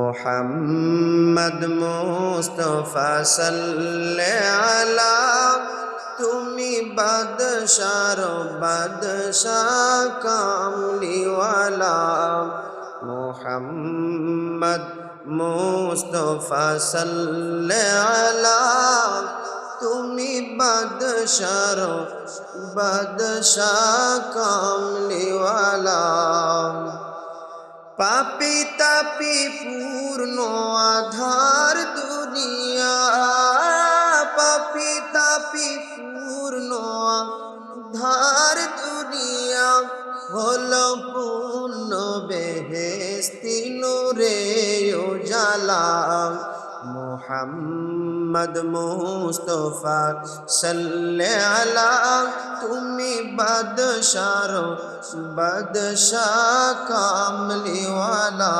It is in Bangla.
মোহাম্মদ মুস্তফা সাল্লে আলা তুমি বাদশার বাদশাহ কামলিওয়ালা মোহাম্মদ মুস্তফা সাল্লে আলা তুমি বাদশার বাদশাহ কামলিওয়ালা পাপি তাপি পূর্ণ আধার দুনিয়া পাপি তাপি পূর্ণ আধার দুনিয়া হলো পূর্ণ বেহেশতি নূরে উজালা মোহাম্মদ মুস্তফা সাল্লে আলা তুমি বাদশার বাদশাহ কামলিওয়ালা